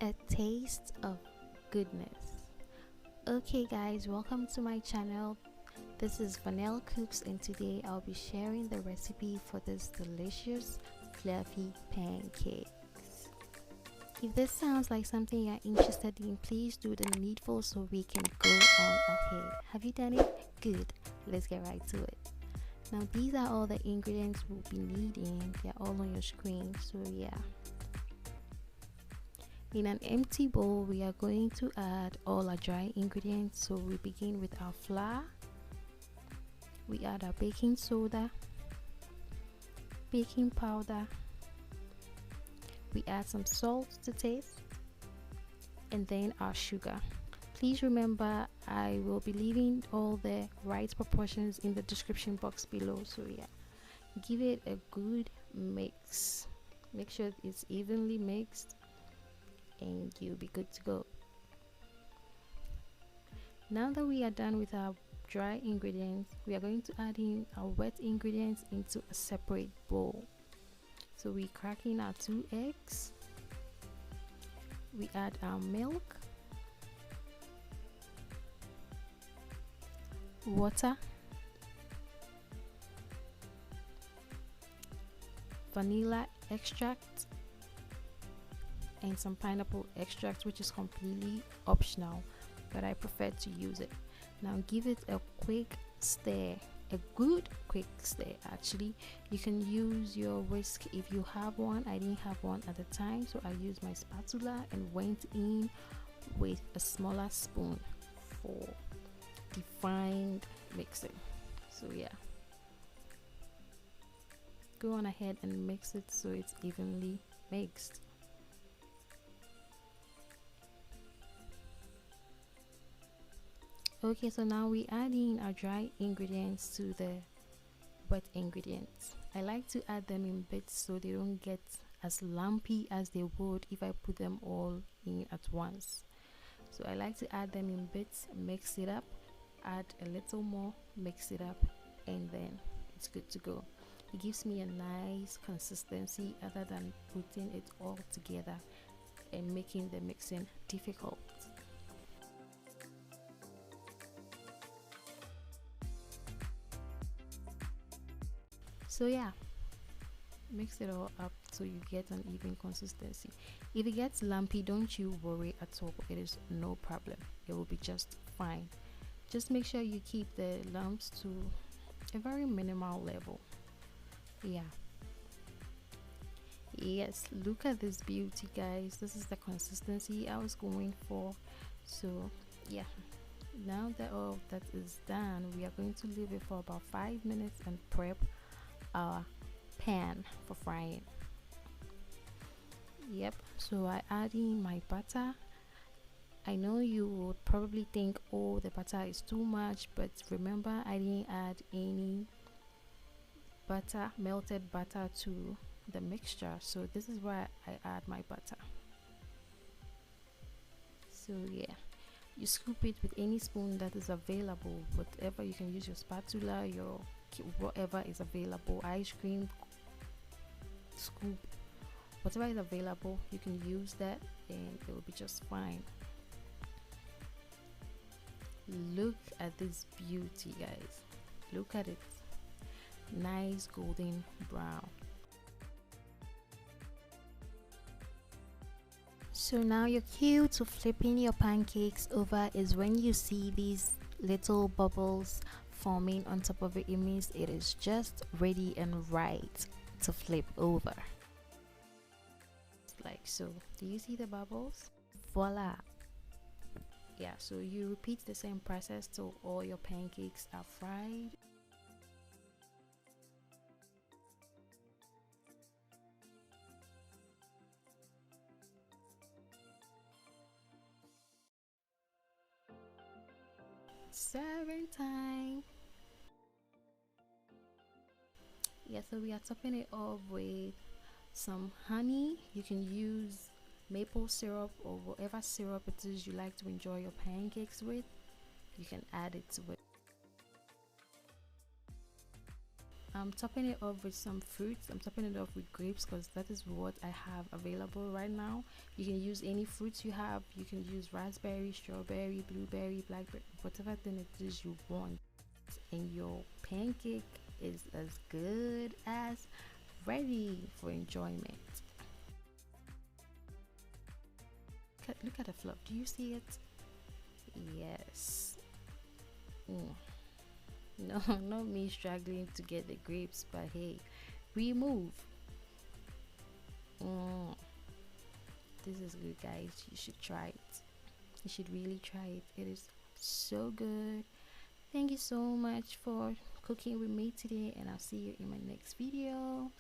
A taste of goodness. Okay guys, welcome to my channel. This is Vanilla Cooks, and today I'll be sharing the recipe for this delicious fluffy pancakes. If this sounds like something you're interested in, please do the needful so we can go on ahead. Have you done it? Good. Let's get right to it. Now these are all the ingredients we'll be needing. They're all on your screen, so yeah. In an empty bowl, we are going to add all our dry ingredients. So we begin with our flour. We add our baking soda, baking powder. We add some salt to taste, and then our sugar. Please remember, I will be leaving all the right proportions in the description box below. So yeah, give it a good mix. Make sure it's evenly mixed, and you'll be good to go. Now that we are done with our dry ingredients, we are going to add in our wet ingredients into a separate bowl. So we crack in our 2 eggs, we add our milk, water, vanilla extract, and some pineapple extract, which is completely optional, but I prefer to use it. Now give it a quick stir, a good quick stir. Actually, you can use your whisk if you have one. I didn't have one at the time, so I used my spatula and went in with a smaller spoon for defined mixing. So yeah, go on ahead and mix it so it's evenly mixed. Okay, so now we add in our dry ingredients to the wet ingredients. I like to add them in bits so they don't get as lumpy as they would if I put them all in at once. So I like to add them in bits, mix it up, add a little more, mix it up, and then it's good to go. It gives me a nice consistency other than putting it all together and making the mixing difficult. So yeah, mix it all up so you get an even consistency. If it gets lumpy, don't you worry at all. It is no problem. It will be just fine. Just make sure you keep the lumps to a very minimal level. Yeah. Yes, look at this beauty, guys. This is the consistency I was going for. So yeah, now that all that is done, we are going to leave it for about 5 minutes and prep our pan for frying. Yep, so I add in my butter. I know you would probably think, oh, the butter is too much, but remember, I didn't add any butter, melted butter, to the mixture, so this is why I add my butter. So yeah, you scoop it with any spoon that is available, whatever. You can use your spatula, your whatever is available, ice cream scoop, whatever is available, you can use that and it will be just fine. Look at this beauty, guys. Look at it, nice golden brown. So now your cue to flipping your pancakes over is when you see these little bubbles forming on top of it. It means it is just ready and right to flip over, like so. Do you see the bubbles? Voila. Yeah, so you repeat the same process till all your pancakes are fried. Serving time. Yeah, so we are topping it off with some honey. You can use maple syrup or whatever syrup it is you like to enjoy your pancakes with. You can add it to it. I'm topping it off with some fruits. I'm topping it off with grapes because that is what I have available right now. You can use any fruits you have. You can use raspberry, strawberry, blueberry, blackberry, whatever thing it is you want, and your pancake is as good as ready for enjoyment. Look at the fluff. Do you see it? Yes. No, not me struggling to get the grapes, but hey, we move. This is good, guys. You should try it. You should really try it. It is so good. Thank you so much for cooking with me today, and I'll see you in my next video.